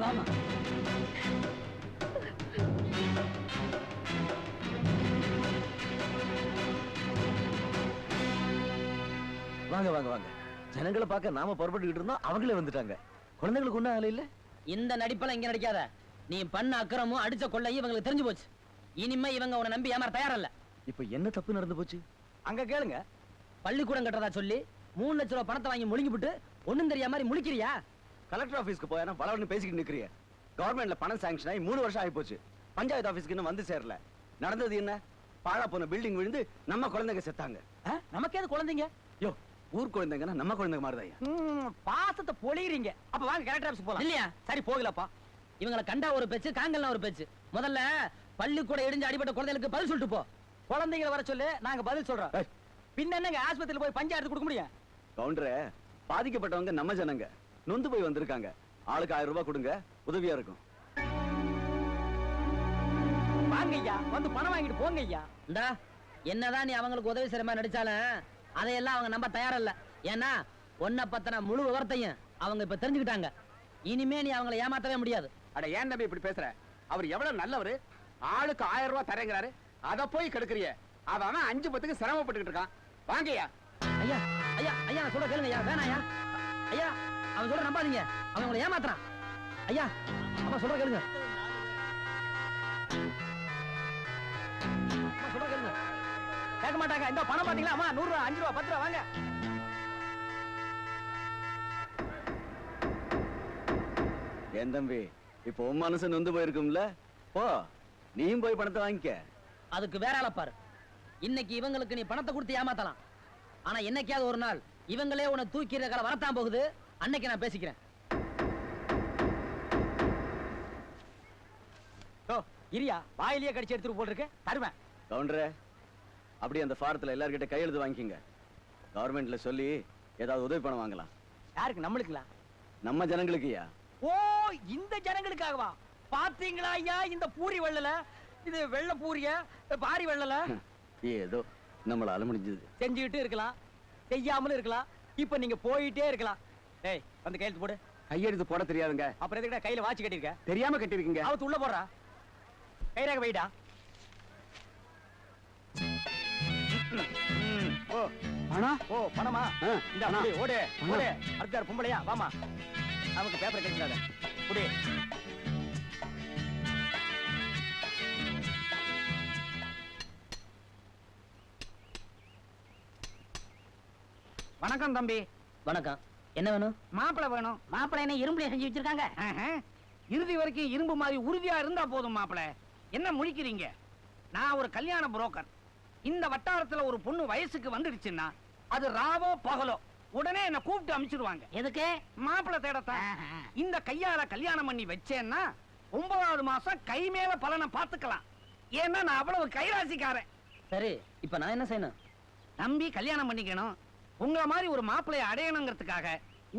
வாமா. வாங்க வாங்க வாங்க. ஜனங்களை பார்க்க நாம புறப்பட்டுக்கிட்டு இருந்தோம், அவங்களே வந்துட்டாங்க. குழந்தைகளுக்கு ஒண்ணும் ஆகல இல்ல? இந்த நடிப்பெல்லாம் இங்க நடிக்காத. நீ பண்ண அக்கிரமும் அடிச்ச கொள்ளையும் இவங்களுக்கு தெரிஞ்சு போச்சு. இனிமே இவங்க உன்னை நம்பி ஏமாற தயாரில்ல. இப்ப என்ன தப்பு நடந்து போச்சு? அங்க கேளுங்க. பள்ளிக்கூடம் கட்டுறதா சொல்லி 3 லட்சம் ரூபாய் பணத்தை வாங்கி முழுங்கிவிட்டு ஒண்ணும் தெரியாம மாதிரி முழிக்கிறியா? கலெக்டர் ஆபீஸ்க்கு போயா பலவன்னு பேசிக்கிட்டு நிக்கிறிய. கவர்மெண்ட்ல பணம் சாங்ஷன் ஆகி 3 வருஷம் ஆகி போச்சு. பஞ்சாயத்து ஆபீஸ்க்கு இன்னும் வந்து சேரல. நடந்தது என்ன? பாழா போன பில்டிங் விழுந்து நம்ம குழந்தைங்க செத்தாங்க. நமக்கு ஏது குழந்தைங்க? யோ, ஊர் குழந்தைங்கன்னா நம்ம குழந்தைங்க மாதிரிதான். பாசத்தை பொழியறீங்க. அப்ப வாங்க கலெக்டர் ஆபீஸ் போலாம். இல்லையா? சரி போகலப்பா. இவங்களை கண்டா ஒரு பேச்சு, காங்கல்னா ஒரு பேச்சு. முதல்ல பள்ளிக்கூடம் இடிஞ்சு அடிபட்ட குழந்தைகளுக்கு பதில் சொல்லிட்டு போ. குழந்தைகளை வர சொல்லு, நாங்க பதில் சொல்றோம். பின்ன என்னங்க ஆஸ்பத்திரியில போய் பஞ்சாயத்து கொடுக்க முடியும்? கவுண்டரே, பாதிக்கப்பட்டவங்க நம்ம ஜனங்க, நொந்து போய் வந்திருக்காங்க. ஆளுக்கு 1000 ரூபாய் கொடுங்க, உதவியா இருக்கும். வாங்க ஐயா, வந்து பணம் வாங்கிட்டு போங்க ஐயா. இந்தா, என்னதான் நீ அவங்களுக்கு உதவி செய்யற மாதிரி நடிச்சாலும் அதையெல்லாம் அவங்க நம்ப தயாரா இல்ல. ஏன்னா ஒன்ன பத்தின முழு விவரத்தையும் அவங்க இப்ப தெரிஞ்சுக்கிட்டாங்க. இனிமே நீ அவங்களை ஏமாத்தவே முடியாது. அட ஏன் தம்பி இப்படி பேசுற? அவர் எவ்வளவு நல்லவரு. ஆளுக்கு 1000 ரூபாய் தரேங்கிறாரு, அத போய் கெடுக்கறிய. அவன் 5 10க்கு சிரமப்பட்டுக்கிட்டு இருக்கான். வாங்கய்யா. ஐயா ஐயா ஐயா, நான் சொல்ற கேளுங்க ஐயா. வேணாயா ஐயா, அவன் சொல்ற நம்பாதீங்க. அவன் உங்களை ஏமாத்துறான். ஐயா, அவன் சொல்ற கேளுங்க. சொல்ற கேளுங்க. கேட்க மாட்டாங்க. இந்த பணம் பாத்தீங்களா? அம்மா 100 ரூபா, 5 ரூபா, 10 ரூபா வாங்க. ஏன் தம்பி, இப்போ உன் மனசு நொந்து போயிருக்கும்ல? போ, நீயும் போய் பணத்தை வாங்கிக்க. அதுக்கு வேற ஆள பாரு. இன்னைக்கு இவங்களுக்கு நீ பணத்தை கொடுத்து ஏமாத்தலாம். ஆனா என்னைக்காவது ஒரு நாள் இவங்களே உன்னை தூக்கிற காலம் வரத்தான் போகுது. அன்னைக்கு நான் பேசிக்கிறேன். இரியா, வாயிலேயே கடிச்சு எடுத்துட்டு போட்டுருக்கு. தருவேன். கவுண்டரே, அப்படி அந்த ஃபாரத்துல எல்லார்கிட்ட கையெழுத்து வாங்கிக்கங்க. கவர்மெண்ட்ல சொல்லி ஏதாவது உதவி பணம் வாங்கலாம். யாருக்கு? நம்மளுக்குங்களா? நம்ம ஜனங்களுக்குயா. ஓ, இந்த ஜனங்களுக்காகவா? பாத்தீங்களா ஐயா, இந்த பூரி வெள்ளல, இது வெள்ள பூரிய பாரி வெள்ளல. ஏதோ நம்மளால முடிஞ்சது செஞ்சுக்கிட்டு இருக்கலாம், செய்யாமலும் இருக்கலாம். இப்ப நீங்க போயிட்டே இருக்கலாம். ஏய், வந்து கையெழுத்து போடு. கையெழுத்து போட தெரியாதுங்க. அப்புறம் எதுக்கு கையில வாட்ச் கட்டிருக்க? தெரியாம கட்டிருக்கீங்க. அவத்து உள்ள போடுறா. கைராக வைடா. ஓ பணம்? ஓ பணமா? இந்த பணம். ஓடு ஓடு. அடுத்தார் பொம்பளையா? வாமா, நமக்கு பேப்பரை கேட்காத. குடி. வணக்கம் தம்பி. வணக்கம். என்ன வேணும்? மாப்பிளை வேணும். மாப்பிள்ளை என்ன இரும்புல செஞ்சு வச்சிருக்காங்க? இறுதி வரைக்கும் இரும்பு மாதிரி உறுதியா இருந்தா போதும். மாப்பிளை என்ன முழிக்கிறீங்க? நான் ஒரு கல்யாண புரோக்கர். இந்த வட்டாரத்துல ஒரு பொண்ணு வயசுக்கு வந்துடுச்சுன்னா அது ராவோ பகலோ உடனே என்ன கூப்பிட்டு அனுப்பிச்சிடுவாங்க. எதுக்கு? மாப்பிளை தேடத்தான். இந்த கையால கல்யாணம் பண்ணி வச்சேன்னா 9வது மாசம் கை மேல பலனை பார்த்துக்கலாம். ஏன்னா நான் அவ்வளவு கைராசிக்காரன். சரி, இப்ப நான் என்ன செய்யணும்? நம்பி கல்யாணம் பண்ணிக்கணும். உங்களை மாதிரி ஒரு மாப்பிளைய அடையணுங்கிறதுக்காக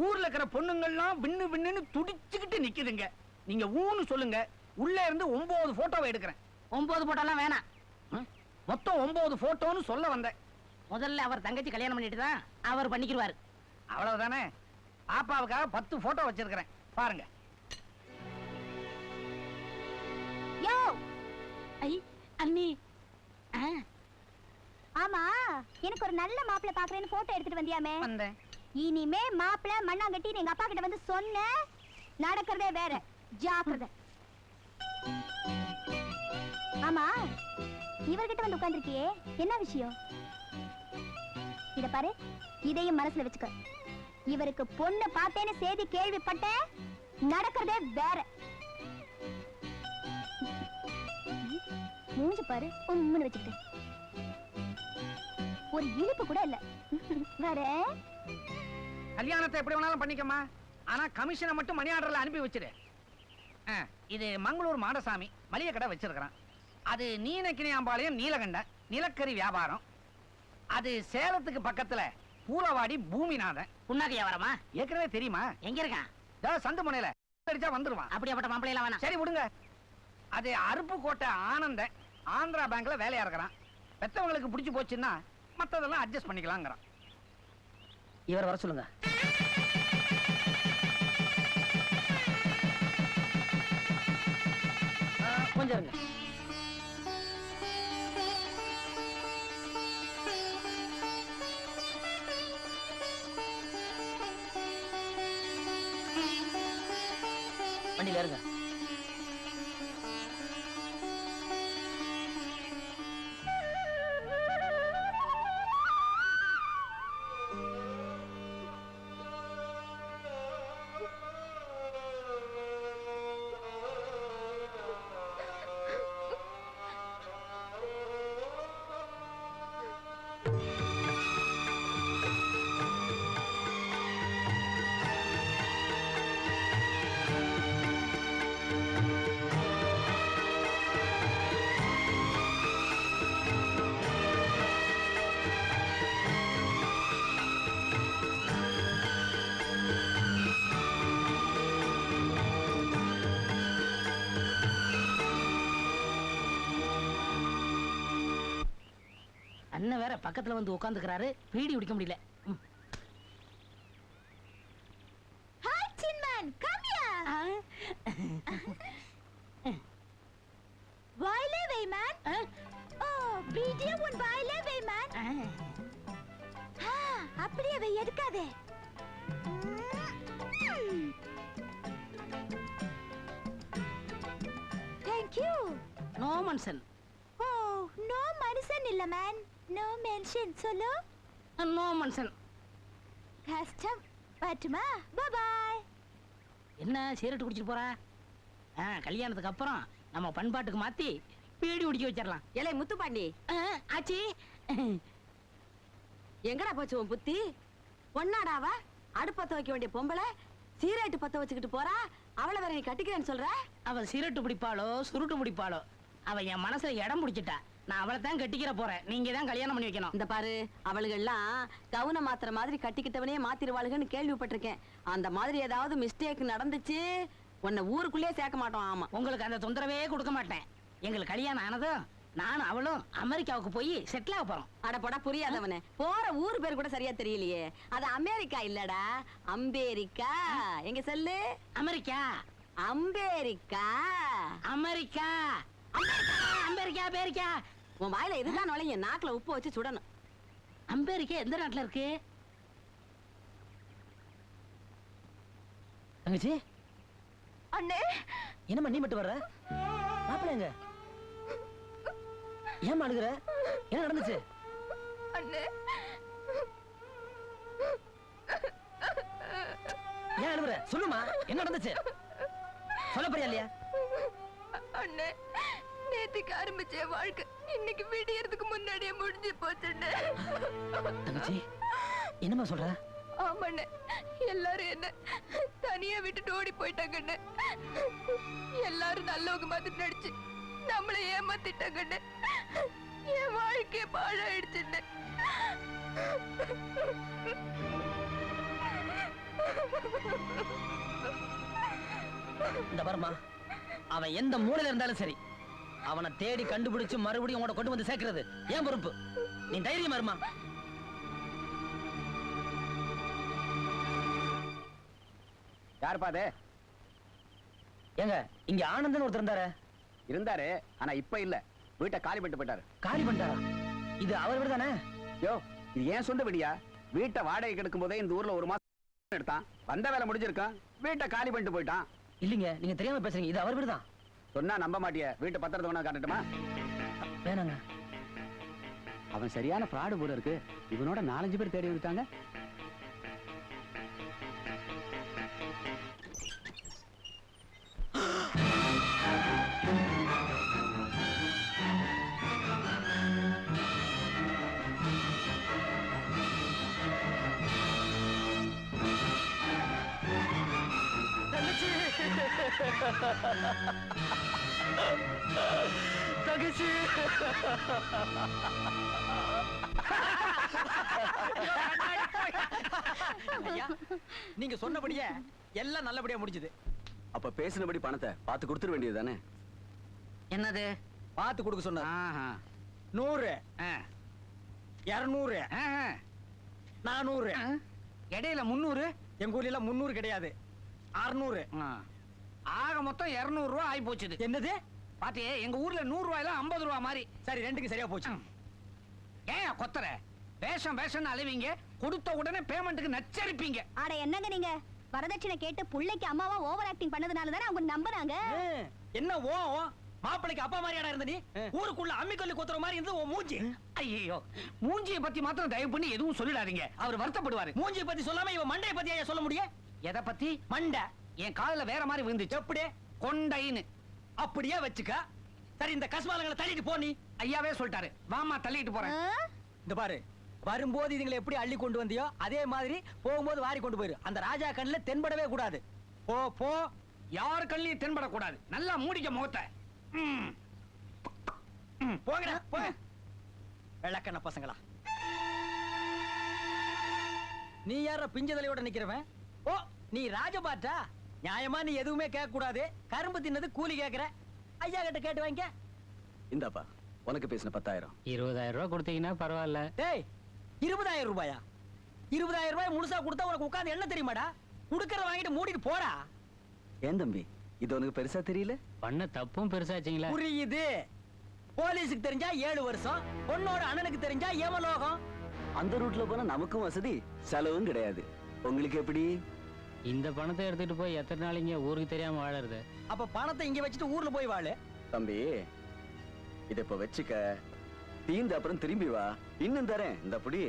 ஊர்ல இருக்கிற பொண்ணுங்கள்லாம் விண்ணு விண்ணுன்னு துடிச்சுக்கிட்டு நிக்குதுங்க. நீங்க ஊன்னு சொல்லுங்க, உள்ள இருந்து 9 போட்டோவை எடுக்கிறேன். 9 போட்டோலாம் வேணாம். மொத்தம் 9 போட்டோன்னு சொல்ல வந்தேன். முதல்ல அவர் தங்கச்சி கல்யாணம் பண்ணிட்டு தான் அவர் பண்ணிக்கிடுவாரு. அவ்வளவுதானே? பாப்பாவுக்காக 10 போட்டோ வச்சிருக்கிறேன், பாருங்க. யோ ஐ அண்ணி, ஆமா, எனக்கு ஒரு நல்ல மாப்பிள்ளை பாக்குறேன்னு போட்டோ எடுத்துட்டு வந்தியாமே? வந்தேன். இனிமே மாப்பிள்ளை மண்ணாங்கட்டி எங்க அப்பா கிட்ட வந்து சொன்ன நடக்கிறதே வேற. ஜாக்கிரதை. ஆமா, இவர்கிட்ட வந்து உட்கார்ந்திருக்கியே, என்ன விஷயம்? இத பாரு, இதையும் மனசுல வச்சுக்க. இவருக்கு பொண்ணு பார்த்தேன்னு செய்தி கேள்விப்பட்டேன், நடக்கிறதே வேற. மூஞ்சி பாரு, உம்முன்னு வச்சுக்கிட்டு ஒரு இழுப்பு கூட இல்ல. வேற கல்யாணத்தை எப்படி வேணாலும் பண்ணிக்கமா, ஆனா கமிஷனை மட்டும் மணி ஆர்டர்ல அனுப்பி வச்சிரு. இது மங்களூர் மாடசாமி மளிகை கடை வச்சிருக்கிறான். அது நீலகிரியாம்பாளையம் நீலகண்ட நிலக்கரி வியாபாரம். அது சேலத்துக்கு பக்கத்துல பூலவாடி பூமிநாதன். புண்ணாக்கு வியாபாரமா? ஏற்கனவே தெரியுமா? எங்க இருக்கான்? சந்து முனையில அடிச்சா வந்துருவான். அப்படியாப்பட்ட மாப்பிள்ளை எல்லாம் வேணாம். சரி விடுங்க. அது அருப்புக்கோட்டை ஆனந்த ஆந்திரா பேங்க்ல வேலையா இருக்கிறான். பெத்தவங்களுக்கு பிடிச்சு போச்சுன்னா மத்ததெல்லாம் அட்ஜஸ்ட் பண்ணிக்கலாங்கிறான். இவர் வர சொல்லுங்க. கொஞ்சம் இருங்க. வண்டியில இருங்க. அண்ணன் வேற பக்கத்துல வந்து உட்கார்ந்துக்கிறாரு, பீடி குடிக்க முடியல. Hi, Tin Man, come here. வாயிலே வை, man. Oh, பீடிய உன் வாயிலே வை, man. அப்படியே வை, எடுக்காதே. Thank you. நோ மனுஷன். Oh, no மனுஷன் இல்ல, man. No mention, சொல்லு. நோ மனுஷன். கஷ்டம். பாட்டுமா? Bye bye. என்ன சிகரெட் குடிச்சிட்டு போறா? கல்யாணத்துக்கு அப்புறம் நம்ம பண்பாட்டுக்கு மாத்தி பீடி குடிக்க வச்சிடலாம். ஏலே முத்துப்பாண்டி, ஆச்சி, எங்கடா போச்சு உன் புத்தி? பொண்ணாடாவா? அடுப்பத்த வைக்க வேண்டிய பொம்பளை சீரேட்டு பத்த வச்சுக்கிட்டு போறா. அவளை வேற நீ கட்டிக்கிறேன்னு சொல்ற? அவ சிகரெட்டு பிடிப்பாளோ சுருட்டு பிடிப்பாளோ, அவ என் மனசுல இடம் பிடிச்சிட்டா. நான் அவளை தான் கட்டிக்கிற போறேன். நீங்க தான் கல்யாணம் பண்ணி வைக்கணும். இந்த பாரு, அவளுகெல்லாம் கவுன மாத்திர மாதிரி கட்டிக்கிட்டவனே மாத்திருவாளுகன்னு கேள்விப்பட்டிருக்கேன். அந்த மாதிரி ஏதாவது மிஸ்டேக் நடந்துச்சு, உன்னை ஊருக்குள்ளே சேர்க்க மாட்டோம். ஆமா, உங்களுக்கு அந்த தொந்தரவே கொடுக்க மாட்டேன். எங்களுக்கு கல்யாணம் ஆனதும் நானும் அவளும் அமெரிக்காவுக்கு போய் செட்டில் ஆக போறோம். அட போடா, புரியாதவனே. போற ஊர் பேர் கூட சரியா தெரியலையே. அது அமெரிக்கா இல்லடா, அம்பேரிக்கா. எங்க சொல்லு? அமெரிக்கா. அம்பேரிக்கா. அமெரிக்கா. அமெரிக்கா. அமெரிக்கா. உன் வாயில இதுதான் நுழைய, நாக்குல உப்பு வச்சு சுடணும். அமெரிக்கா எந்த நாட்டுல இருக்கு? தங்கச்சி, அண்ணே, என்னம்மா நீ மட்டும் வர்ற? மாப்பிள்ளைங்க ஏன் அழுகுற? என்ன நடந்துச்சு? அண்ணே, ஏன் அழுகுற? சொல்லுமா, என்ன நடந்துச்சு? சொல்ல போறியா இல்லையா? அண்ணே, நேத்துக்கு ஆரம்பிச்ச வாழ்க்கை இன்னைக்கு விடியறதுக்கு முன்னாடியே முடிஞ்சு போச்சுண்ணே. தங்கச்சி, என்னம்மா சொல்ற? ஆமாண்ணே, எல்லாரும் என்ன தனியா விட்டுட்டு ஓடி போயிட்டாங்கண்ணே. எல்லாரும் நல்லவங்க மாதிரி நடிச்சு நம்மளை ஏமாத்திட்டாங்கண்ணே. என் வாழ்க்கைய பாழாயிடுச்சுண்ணே. இந்த பாருமா, அவன் எந்த மூலையில இருந்தாலும் சரி, அவனை தேடி கண்டுபிடிச்சு மறுபடியும் உங்களை கொண்டு வந்து சேர்க்கிறது ஏன் பொறுப்பு. நீ தைரியமா இருமா. யார் பாது? ஏங்க, இங்க ஆனந்தன் ஒருத்தர் இருந்தாரு, ஆனா இப்ப இல்ல. வீட்டை காலி பண்ணிட்டு போயிட்டாரு. காலி பண்ணிட்டாரா? இது அவர் வீடு தானே? யோ, இது ஏன் சொந்த வீடியா? வீட்டை வாடகை கெடுக்கும் போதே இந்த ஊர்ல ஒரு மாசம் எடுத்தான். வந்த வேலை முடிஞ்சிருக்கான், வீட்டை காலி பண்ணிட்டு போயிட்டான். இல்லீங்க, நீங்க தெரியாம பேசுறீங்க. இது அவர் வீடு தான். சொன்னா நம்ப மாட்டிய. வீட்டை பத்திரத்தை வேணா காட்டட்டுமா? வேணாங்க. அவன் சரியான ஃப்ராடு போல இருக்கு. இவனோட 4-5 பேர் தேடி வந்துட்டாங்க. தங்கச்சி, நீங்க சொன்னபடியே எல்லாம் நல்லபடியா முடிஞ்சது. அப்ப பேசினபடி பணத்தை பார்த்து கொடுத்துட வேண்டியது தானே? என்னது பார்த்து கொடுக்க சொன்ன? 100, 200, 400, இடையில 300. எங்க ஊர்ல 300 கிடையாது, 600. ஆக மொத்தம் 200 ரூபாய் ஆகி போச்சுது. என்னது பாத்தியே எங்க ஊர்ல 100 ரூபாயில 50 ரூபா மாதிரி. சரி ரெண்டுக்கு சரியா போச்சு. ஏன் கொத்தற? வேஷம் வேஷம்னு அலைவீங்க, கொடுத்த உடனே பேமெண்ட்டுக்கு நச்சரிப்பீங்க. ஆட என்னங்க நீங்க வரதட்சணை கேட்டு புள்ளைக்கு அம்மாவா ஓவர் ஆக்டிங் பண்ணதுனால தானே அவங்க நம்புறாங்க. என்ன ஓ மாப்பிளைக்கு அப்பா மாதிரியாடா இருந்த நீ? ஊருக்குள்ள அம்மிக்கல்லு கொத்துற மாதிரி இருந்து உன் மூஞ்சி. ஐயோ, மூஞ்சியை பத்தி மாத்திரம் தயவு பண்ணி எதுவும் சொல்லிடாதீங்க, அவர் வருத்தப்படுவாரு. மூஞ்சியை பத்தி சொல்லாம இவன் மண்டைய பத்தி ஐயா சொல்ல முடியும்? எதை பத்தி? மண்டை என் காதுல வேற மாதிரி விழுந்துச்சு. எப்படி? கொண்டைன்னு. அப்படியே வச்சுக்க. சரி இந்த கஸ்மாலங்களை தள்ளிட்டு போ நீ. ஐயாவே சொல்லிட்டாரு, வாமா தள்ளிட்டு போறேன். இந்த பாரு, வரும்போது இதுங்களை எப்படி அள்ளி கொண்டு வந்தியோ அதே மாதிரி போகும்போது வாரி கொண்டு போயிரு. அந்த ராஜா கண்ணுல தென்படவே கூடாது. போ போ. யார் கண்ணிலையும் தென்படக்கூடாது. நல்லா மூடிக்க முகத்தை. போங்கடா போ. வெள்ளக்கண்ண பசங்களா, நீ யார பிஞ்சதலையோட நிக்கிறவன்? ஓ நீ ராஜபாட்டா? நியாயமா நீ எதுவுமே கேட்க கூடாது. கரும்பு தின்னது கூலி கேக்குற. ஐயா கிட்ட கேட்டு வாங்க. இந்தாப்பா உனக்கு பேசின 10,000. 20,000 ரூபாய் கொடுத்தீங்கன்னா பரவாயில்ல. டேய் 20,000 ரூபாயா? 20,000 ரூபாய் முழுசா கொடுத்தா உனக்கு உட்கார்ந்து என்ன தெரியுமாடா? குடுக்கறத வாங்கிட்டு மூடிட்டு போடா. ஏன் தம்பி இது உனக்கு பெருசா தெரியல? பண்ண தப்பும் பெருசாச்சுங்களா? புரியுது. போலீஸுக்கு தெரிஞ்சா 7 வருஷம், பொண்ணோட அண்ணனுக்கு தெரிஞ்சா ஏமலோகம். அந்த ரூட்ல போனா நமக்கும் வசதி, செலவும் கிடையாது. உங்களுக்கு எப்படி? இந்த பணத்தை எடுத்துட்டு போய் எத்தனை நாளைங்க ஊருக்கு தெரியாம வாழறது? அப்ப பணத்தை இங்க வச்சுட்டு ஊர்ல போய் வாழு. தம்பி இத இப்ப வச்சுக்க, தீந்து அப்புறம் திரும்பி வா. இன்னும் தரேன், இந்த புடி.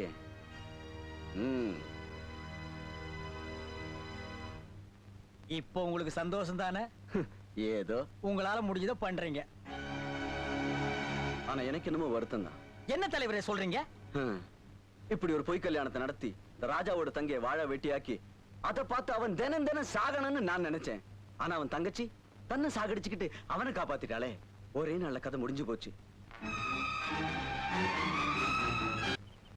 இப்போ உங்களுக்கு சந்தோஷம் தானே? ஏதோ உங்களால முடிஞ்சதை பண்றீங்க. ஆனா எனக்கு என்னமோ வருத்தம் தான். என்ன தலைவரே சொல்றீங்க? இப்படி ஒரு பொய் கல்யாணத்தை நடத்தி இந்த ராஜாவோட தங்கையை வாழ வெட்டியாக்கி அதை பார்த்து அவன் தினம் தினம் சாகணும்னு நான் நினைச்சேன். ஆனா அவன் தங்கச்சி தன்னை சாகடிச்சுக்கிட்டு அவனை காப்பாத்திட்டாளே. ஒரே நல்ல கதை முடிஞ்சு போச்சு.